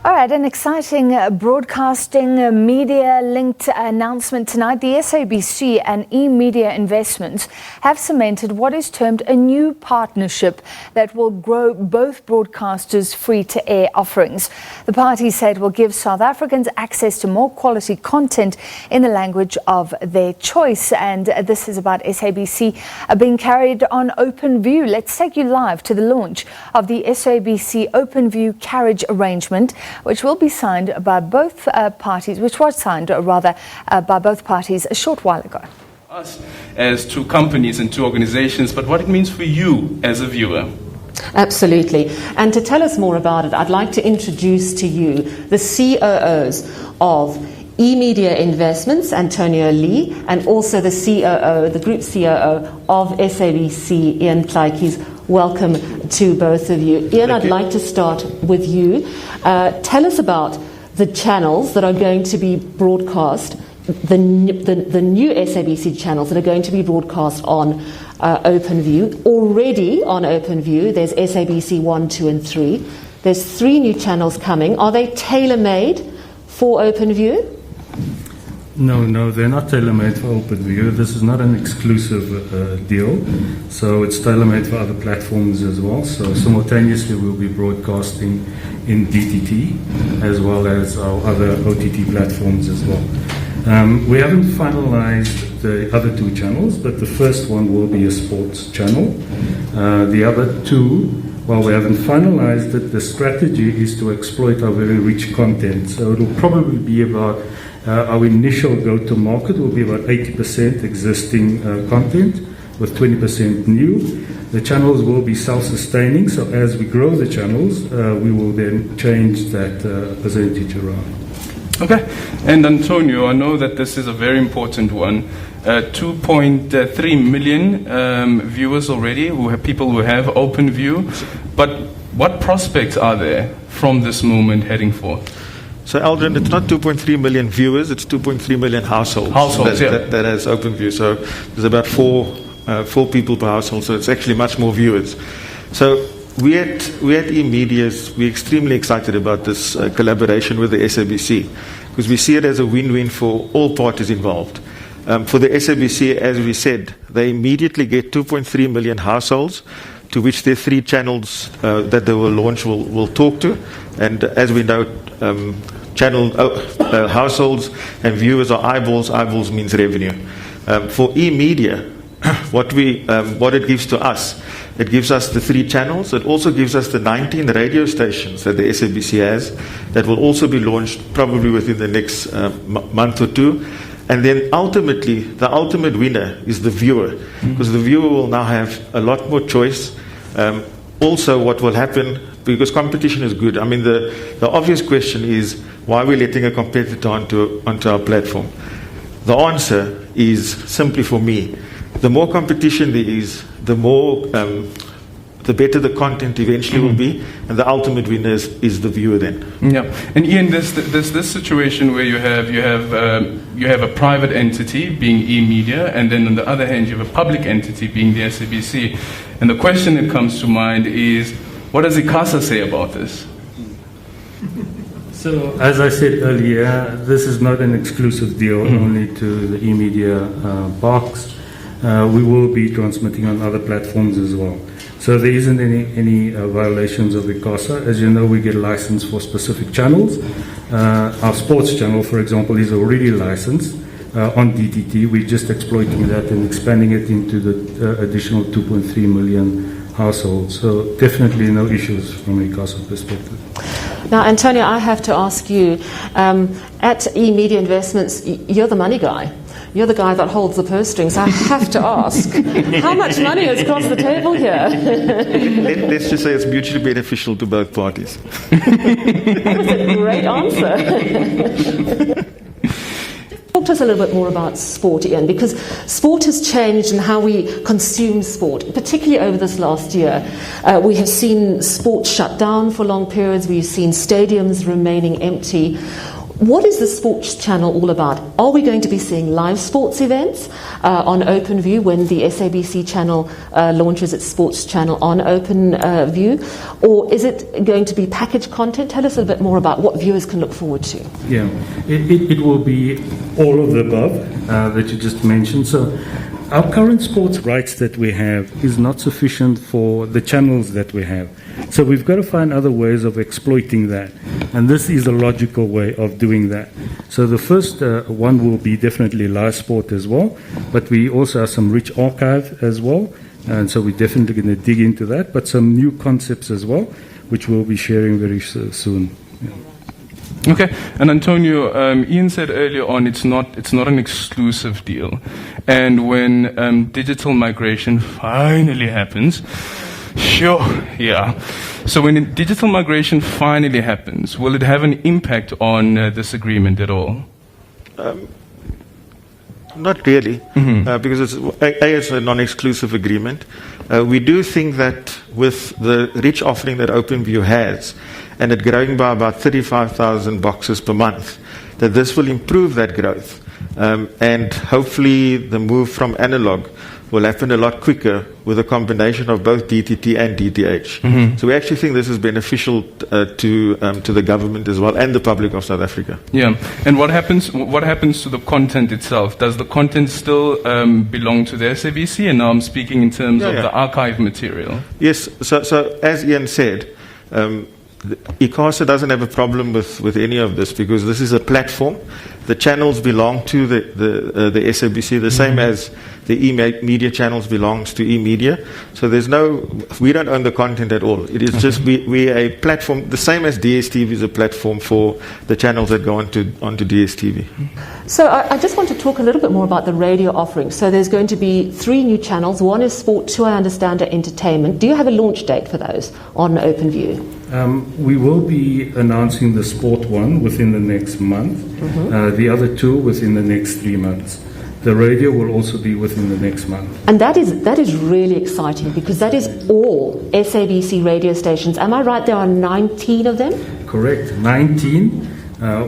All right, an exciting broadcasting media-linked announcement tonight. The SABC and eMedia investments have cemented what is termed a new partnership that will grow both broadcasters' free-to-air offerings. The parties said will give South Africans access to more quality content in the language of their choice. And this is about SABC being carried on Openview. Let's take you live to the launch of the SABC Openview Carriage Arrangement, which will be signed by both parties, which was signed rather by both parties a short while ago. Us as two companies and two organizations, but what it means for you as a viewer. Absolutely. And to tell us more about it, I'd like to introduce to you the COOs of eMedia Investments, Antonio Lee, and also the COO, the Group COO of SABC, Ian Kleikes. Welcome to both of you. Ian, I'd like to start with you. Tell us about the channels that are going to be broadcast, the new SABC channels that are going to be broadcast on Openview. Already on Openview, there's SABC 1, 2 and 3. There's 3 new channels coming. Are they tailor-made for Openview? No, they're not tailor-made for Openview. This is not an exclusive deal, so it's tailor-made for other platforms as well. So simultaneously we'll be broadcasting in DTT as well as our other OTT platforms as well. We haven't finalized the other 2 channels, but the first one will be a sports channel. The other 2, well, we haven't finalized it. The strategy is to exploit our very rich content. So it'll probably be about our initial go-to-market will be about 80% existing content with 20% new. The channels will be self-sustaining, so as we grow the channels, we will then change that percentage around. Okay, and Antonio, I know that this is a very important one. 2.3 million viewers already, people who have Openview, but what prospects are there from this moment heading forth? So, Aldrin, it's not 2.3 million viewers, it's 2.3 million households that has Openview. So there's about four people per household, so it's actually much more viewers. So we at eMedia, we're extremely excited about this collaboration with the SABC, because we see it as a win-win for all parties involved. For the SABC, as we said, they immediately get 2.3 million households, to which their 3 channels that they will launch will talk to. And as we know, households and viewers are eyeballs. Eyeballs means revenue. For eMedia, what it gives to us, it gives us the 3 channels. It also gives us the 19 radio stations that the SABC has that will also be launched probably within the next month or 2. And then ultimately, the ultimate winner is the viewer, because the viewer will now have a lot more choice. Also, what will happen, because competition is good. I mean, the obvious question is, why are we letting a competitor onto our platform? The answer is simply, for me, the more competition there is, the better the content eventually will be, and the ultimate winner is the viewer then. Yeah, and Ian, there's this situation where you have a private entity being eMedia, and then on the other hand you have a public entity being the SABC. And the question that comes to mind is, what does ICASA say about this? So, as I said earlier, this is not an exclusive deal only to the eMedia box. We will be transmitting on other platforms as well. So there isn't any violations of ICASA. As you know, we get licensed for specific channels. Our sports channel, for example, is already licensed on DTT. We're just exploiting that and expanding it into the additional 2.3 million households. So definitely no issues from ICASA perspective. Now, Antonio, I have to ask you, at eMedia Investments, you're the money guy. You're the guy that holds the purse strings. I have to ask, how much money has crossed the table here? Let's just say it's mutually beneficial to both parties. That was a great answer. Talk to us a little bit more about sport, Ian, because sport has changed in how we consume sport, particularly over this last year. We have seen sport shut down for long periods. We've seen stadiums remaining empty. What is the sports channel all about? Are we going to be seeing live sports events on Openview when the SABC channel launches its sports channel on Openview? Or is it going to be packaged content? Tell us a little bit more about what viewers can look forward to. Yeah, it will be all of the above that you just mentioned. So our current sports rights that we have is not sufficient for the channels that we have. So we've got to find other ways of exploiting that. And this is a logical way of doing that. So the first one will be definitely live sport as well. But we also have some rich archive as well. And so we're definitely going to dig into that. But some new concepts as well, which we'll be sharing very soon. Yeah. Okay, and Antonio, Ian said earlier on it's not an exclusive deal, and when digital migration finally happens, sure, yeah. So when digital migration finally happens, will it have an impact on this agreement at all? Not really, because it's a non-exclusive agreement. We do think that with the rich offering that Openview has, and it growing by about 35,000 boxes per month, that this will improve that growth. And hopefully the move from analog will happen a lot quicker with a combination of both DTT and DTH. So we actually think this is beneficial to the government as well and the public of South Africa. Yeah, and what happens to the content itself? Does the content still belong to the SABC? And now I'm speaking in terms of the archive material. Yes, so as Ian said, ICASA doesn't have a problem with any of this because this is a platform. The channels belong to the SABC, the same as the eMedia channels belongs to eMedia. So we don't own the content at all. It is just we a platform, the same as DSTV is a platform for the channels that go onto DSTV. So I just want to talk a little bit more about the radio offering. So there's going to be 3 new channels. One is sport, 2 I understand are entertainment. Do you have a launch date for those on Openview? We will be announcing the sport one within the next month, the other 2 within the next 3 months. The radio will also be within the next month. And that is really exciting because that is all SABC radio stations. Am I right? There are 19 of them? Correct, 19.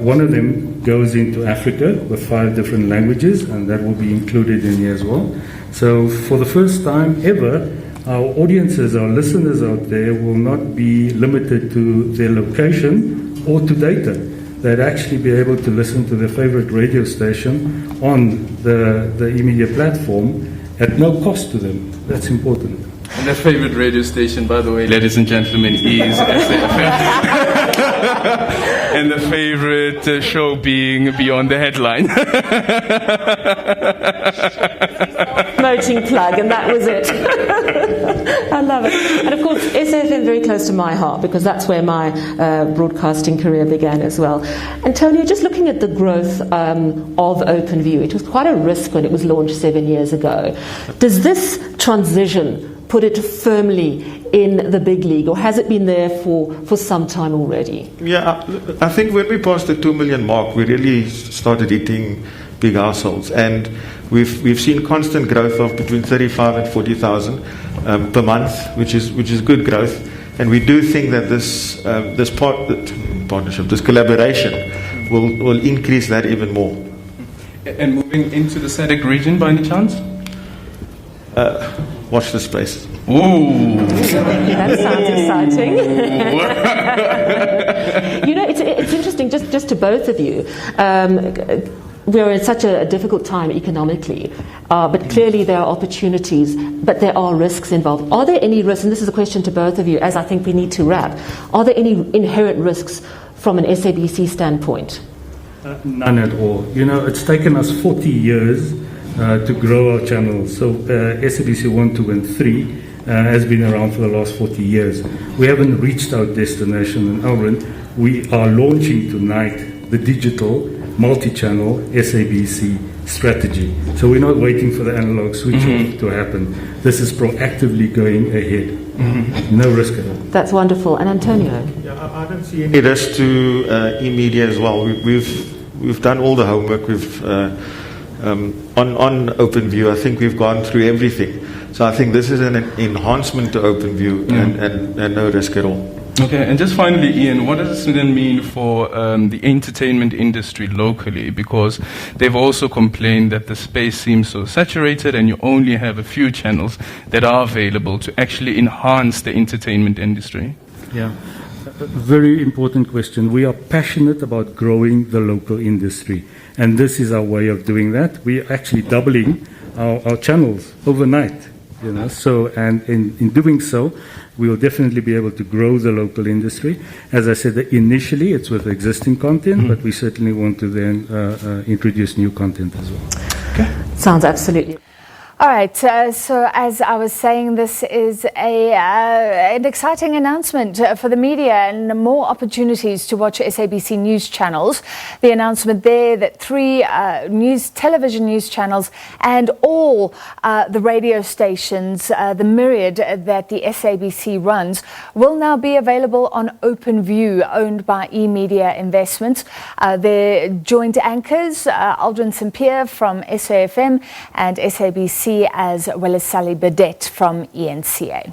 One of them goes into Africa with 5 different languages, and that will be included in here as well. So for the first time ever, our audiences, our listeners out there will not be limited to their location or to data. They'd actually be able to listen to their favorite radio station on the eMedia platform at no cost to them. That's important. And their favorite radio station, by the way, ladies and gentlemen, is SAFM. And the favorite show being Beyond the Headline. Promoting plug, and that was it. I love it. And of course, SAFM very close to my heart because that's where my broadcasting career began as well. Antonio, just looking at the growth of Openview, it was quite a risk when it was launched 7 years ago. Does this transition put it firmly in the big league, or has it been there for some time already? Yeah, I think when we passed the 2 million mark, we really started hitting big households, and we've seen constant growth of between 35 and 40,000 per month, which is good growth, and we do think that this partnership, this collaboration, will increase that even more. And moving into the SADC region, by any chance? Watch the space. Ooh. That sounds exciting. You know, it's interesting, just to both of you. We're in such a difficult time economically, but clearly there are opportunities, but there are risks involved. Are there any risks, and this is a question to both of you, as I think we need to wrap, are there any inherent risks from an SABC standpoint? None at all. You know, it's taken us 40 years to grow our channels. So SABC 1, 2 and 3 has been around for the last 40 years. We haven't reached our destination in Elrin. We are launching tonight the digital multi-channel SABC strategy. So we're not waiting for the analog switch off to happen. This is proactively going ahead. No risk at all. That's wonderful. And Antonio? Yeah, I don't see any risk to eMedia as well. We've done all the homework. We've on Openview, I think we've gone through everything. So I think this is an enhancement to Openview and no risk at all. Okay, and just finally, Ian, what does this then mean for the entertainment industry locally? Because they've also complained that the space seems so saturated and you only have a few channels that are available to actually enhance the entertainment industry. Yeah, a very important question. We are passionate about growing the local industry, and this is our way of doing that. We are actually doubling our channels overnight, you know. So, and in doing so, we will definitely be able to grow the local industry. As I said, initially it's with existing content, but we certainly want to then introduce new content as well. Okay. Sounds absolutely. All right, so as I was saying, this is an exciting announcement for the media and more opportunities to watch SABC news channels. The announcement there that 3 television news channels and all the radio stations, the myriad that the SABC runs, will now be available on Openview, owned by eMedia Investments. Their joint anchors, Aldrin St. Pierre from SAFM and SABC, as well as Sally Burdett from ENCA.